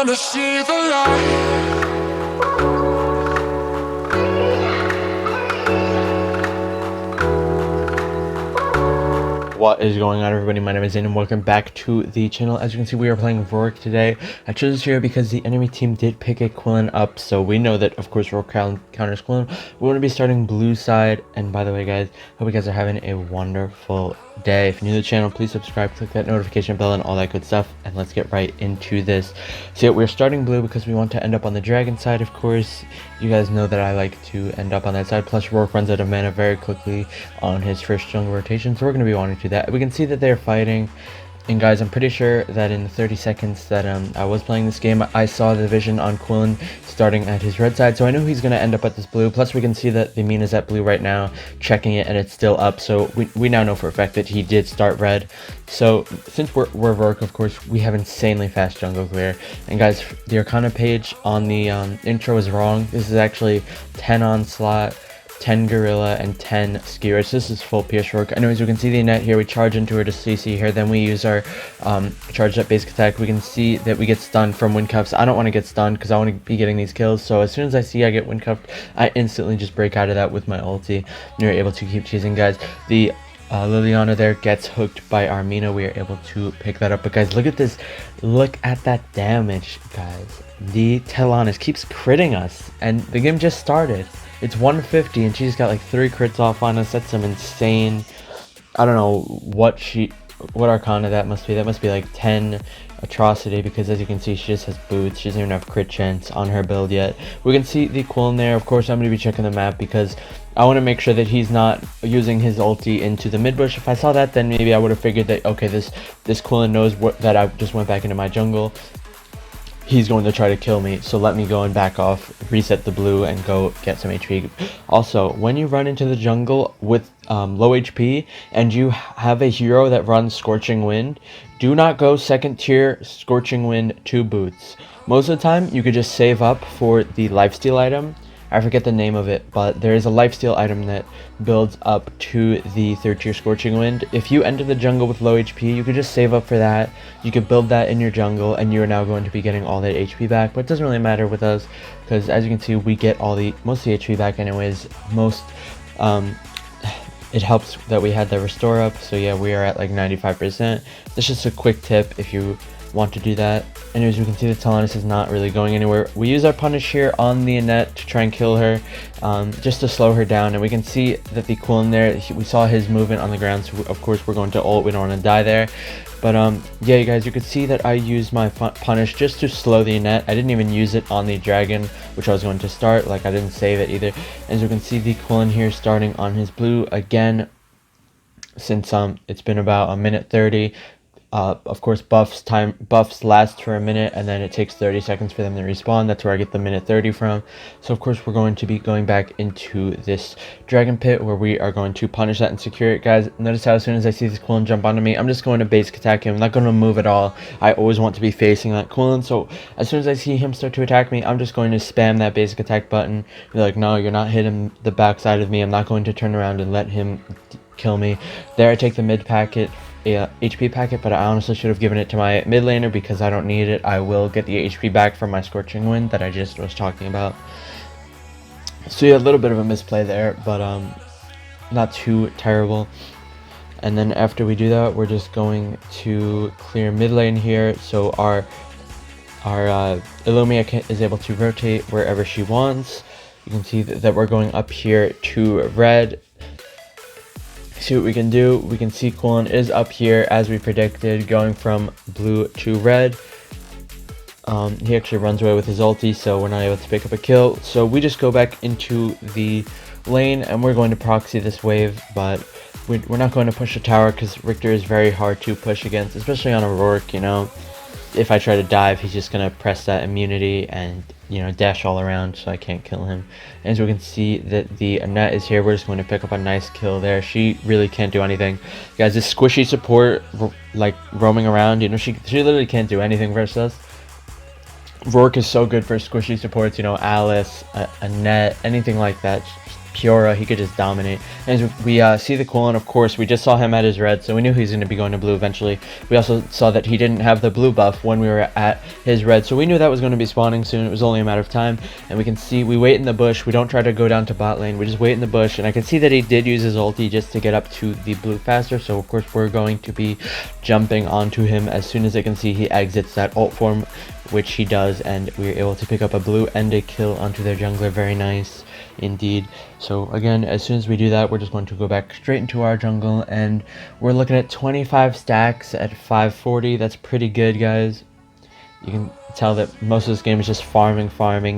wanna see the light. What is going on, everybody? My name is Zane and welcome back to the channel. As you can see, we are playing Rourke today. I chose this hero because the enemy team did pick a Quillen up, so we know that of course Rourke counters Quillen. We're going to be starting blue side, and by the way guys, hope you guys are having a wonderful day. If you're new to the channel, please subscribe, click that notification bell and all that good stuff, and let's get right into this. So yeah, we're starting blue because we want to end up on the dragon side. Of course, you guys know that I like to end up on that side, plus Rourke runs out of mana very quickly on his first jungle rotation, so we're going to be wanting to that. We can see that they're fighting, and guys, I'm pretty sure that in the 30 seconds that I was playing this game, I saw the vision on Quillen starting at his red side, so I knew he's going to end up at this blue. Plus we can see that the Mina's at blue right now, checking it, and it's still up, so we now know for a fact that he did start red. So since we're Rourke, of course, we have insanely fast jungle clear. And guys, the Arcana page on the intro is wrong. This is actually 10 onslaught, 10 gorilla, and 10 skewers. This is full pierce Rourke. Anyways, we can see the net here. We charge into her to CC here, then we use our charged up basic attack. We can see that we get stunned from wind cuffs. I don't want to get stunned because I want to be getting these kills, so as soon as I see I get wind cuffed, I instantly just break out of that with my ulti, and you're able to keep chasing. Guys, the Liliana there gets hooked by our Mina. We are able to pick that up, but guys, look at this, look at that damage, guys. The Telanus keeps critting us, and the game just started. It's 150 and she's got like 3 crits off on us. That's some insane, I don't know what Arcana that must be. That must be like 10 atrocity, because as you can see, she just has boots. She doesn't even have crit chance on her build yet. We can see the Quillen there. Of course, I'm going to be checking the map because I want to make sure that he's not using his ulti into the mid bush. If I saw that, then maybe I would have figured that, okay, this Quillen knows that I just went back into my jungle. He's going to try to kill me, so let me go and back off, reset the blue, and go get some HP. Also, when you run into the jungle with low HP and you have a hero that runs Scorching Wind, do not go second tier Scorching Wind to boots. Most of the time, you could just save up for the lifesteal item. I forget the name of it, but there is a lifesteal item that builds up to the 3rd tier Scorching Wind. If you enter the jungle with low HP, you could just save up for that. You could build that in your jungle, and you are now going to be getting all that HP back. But it doesn't really matter with us, because as you can see, we get most of the HP back anyways. It helps that we had the restore up, so yeah, we are at like 95%. That's just a quick tip if you want to do that. Anyways, we can see the Telanus is not really going anywhere. We use our punish here on the Annette to try and kill her, just to slow her down, and we can see that the Quillen there, we saw his movement on the ground, so of course we're going to ult. We don't want to die there. But yeah, you guys, you could see that I used my punish just to slow the Annette. I didn't even use it on the dragon, which I was going to start. Like, I didn't save it either. As you can see, the Quillen here starting on his blue again, since it's been about a minute 30. Of course, buffs last for a minute, and then it takes 30 seconds for them to respawn. That's where I get the minute 30 from. So of course, we're going to be going back into this dragon pit where we are going to punish that and secure it. Guys, notice how as soon as I see this Quillen jump onto me, I'm just going to basic attack him. I'm not going to move at all. I always want to be facing that Quillen, so as soon as I see him start to attack me, I'm just going to spam that basic attack button. Be like, no, you're not hitting the backside of me. I'm not going to turn around and let him kill me. There, I take the mid packet, HP packet, but I honestly should have given it to my mid laner because I don't need it. I will get the HP back from my Scorching Wind that I just was talking about. So yeah, a little bit of a misplay there, but not too terrible. And then after we do that, we're just going to clear mid lane here, so our Illumia is able to rotate wherever she wants. You can see that we're going up here to red. See what we can do. We can see Quillen is up here as we predicted, going from blue to red. He actually runs away with his ulti, so we're not able to pick up a kill. So we just go back into the lane, and we're going to proxy this wave, but we're not going to push a tower because Richter is very hard to push against, especially on a Rourke, you know. If I try to dive, he's just going to press that immunity and, you know, dash all around, so I can't kill him. And as we can see that the Annette is here, we're just going to pick up a nice kill there. She really can't do anything. Guys, this squishy support, like, roaming around, you know, she literally can't do anything versus us. Rourke is so good for squishy supports, you know, Alice, Annette, anything like that. Piora, he could just dominate. As we see the Quillen, of course, we just saw him at his red, so we knew he's going to be going to blue eventually. We also saw that he didn't have the blue buff when we were at his red, so we knew that was going to be spawning soon. It was only a matter of time, and we can see we wait in the bush. We don't try to go down to bot lane. We just wait in the bush, and I can see that he did use his ulti just to get up to the blue faster, so of course we're going to be jumping onto him as soon as I can see he exits that ult form, which he does, and we were able to pick up a blue and a kill onto their jungler. Very nice indeed. So again, as soon as we do that, we're just going to go back straight into our jungle, and we're looking at 25 stacks at 540. That's pretty good, guys. You can tell that most of this game is just farming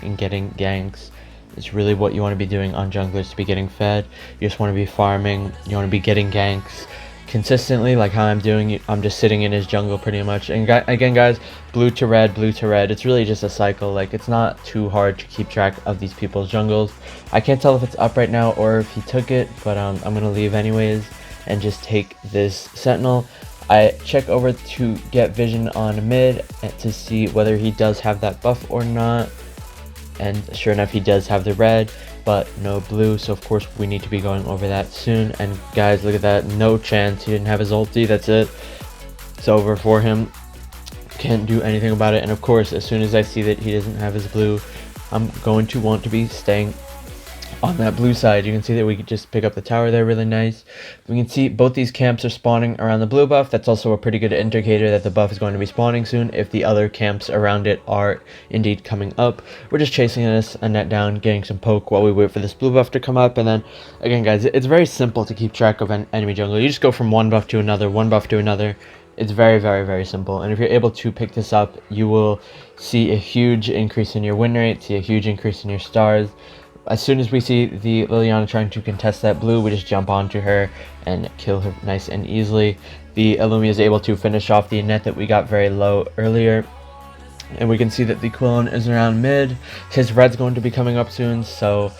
and getting ganks. It's really what you want to be doing on junglers, to be getting fed. You just want to be farming, you want to be getting ganks consistently, like how I'm doing. I'm just sitting in his jungle pretty much. And again, guys, blue to red, it's really just a cycle. Like, it's not too hard to keep track of these people's jungles. I can't tell if it's up right now or if he took it, but I'm gonna leave anyways and just take this sentinel. I check over to get vision on mid to see whether he does have that buff or not, and sure enough, he does have the red but no blue, so of course we need to be going over that soon. And guys, look at that, no chance. He didn't have his ulti. That's it, it's over for him. Can't do anything about it. And of course, as soon as I see that he doesn't have his blue, I'm going to want to be staying on that blue side. You can see that we could just pick up the tower there, really nice. We can see both these camps are spawning around the blue buff. That's also a pretty good indicator that the buff is going to be spawning soon if the other camps around it are indeed coming up. We're just chasing this a net down, getting some poke while we wait for this blue buff to come up. And then again, guys, it's very simple to keep track of an enemy jungle. You just go from one buff to another, one buff to another. It's very simple, and if you're able to pick this up, you will see a huge increase in your win rate, see a huge increase in your stars. As soon as we see the Liliana trying to contest that blue, we just jump onto her and kill her nice and easily. The Illumi is able to finish off the net that we got very low earlier. And we can see that the Quillen is around mid. His red's going to be coming up soon, so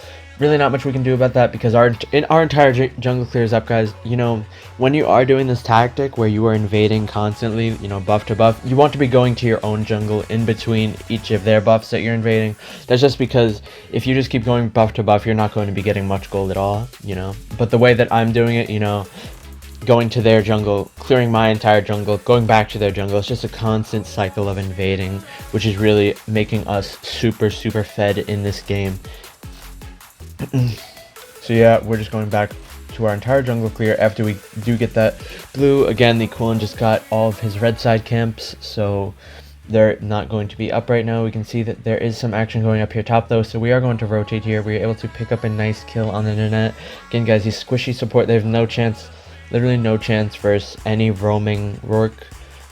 really not much we can do about that, because our entire jungle clears up, guys. You know, when you are doing this tactic where you are invading constantly, you know, buff to buff, you want to be going to your own jungle in between each of their buffs that you're invading. That's just because if you just keep going buff to buff, you're not going to be getting much gold at all, you know. But the way that I'm doing it, you know, going to their jungle, clearing my entire jungle, going back to their jungle, it's just a constant cycle of invading, which is really making us super fed in this game. So yeah, we're just going back to our entire jungle clear after we do get that blue. Again, the Quillen just got all of his red side camps, so they're not going to be up right now. We can see that there is some action going up here top though, so we are going to rotate here. We are able to pick up a nice kill on the internet. Again, guys, these squishy support, they have no chance, literally no chance versus any roaming Rourke.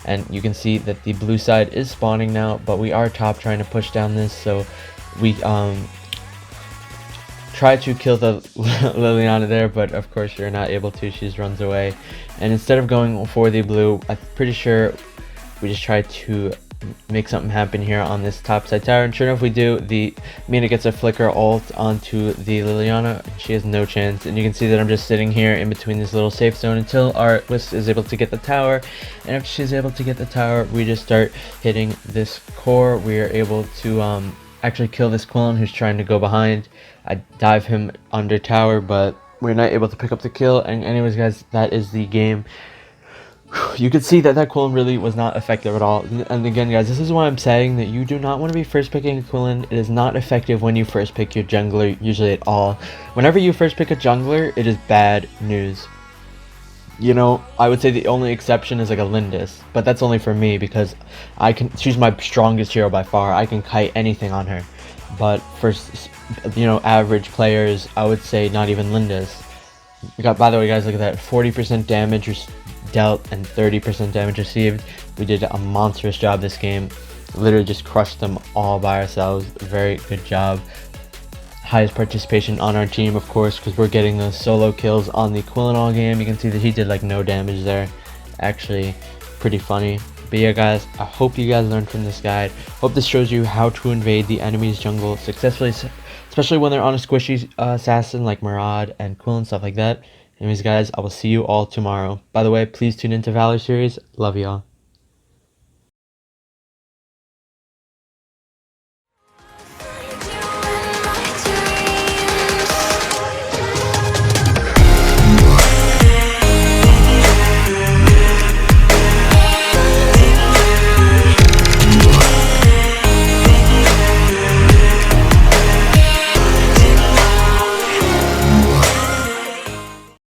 And you can see that the blue side is spawning now, but we are top trying to push down this, so we try to kill the Liliana there, but of course you're not able to. She just runs away, and instead of going for the blue, I'm pretty sure we just try to make something happen here on this top side tower, and sure enough we do. The Mina gets a flicker ult onto the Liliana. She has no chance, and you can see that I'm just sitting here in between this little safe zone until our Wisp is able to get the tower, and after she's able to get the tower, we just start hitting this core. We are able to actually kill this Quillen who's trying to go behind. I dive him under tower, but we're not able to pick up the kill. And anyways, guys, that is the game. You could see that Quillen really was not effective at all. And again, guys, this is why I'm saying that you do not want to be first picking a Quillen. It is not effective when you first pick your jungler, usually at all. Whenever you first pick a jungler, it is bad news. You know, I would say the only exception is like a Lindis, but that's only for me because she's my strongest hero by far. I can kite anything on her. But for, you know, average players, I would say not even Lindis. We got, by the way, guys, look at that, 40% damage dealt and 30% damage received. We did a monstrous job this game. Literally just crushed them all by ourselves. Very good job. Highest participation on our team, of course, because we're getting those solo kills on the Quillen all game. You can see that he did like no damage there. Actually, pretty funny. But yeah, guys, I hope you guys learned from this guide. Hope this shows you how to invade the enemy's jungle successfully, especially when they're on a squishy assassin like Murad and Quillen, stuff like that. Anyways, guys, I will see you all tomorrow. By the way, please tune into Valor series. Love y'all.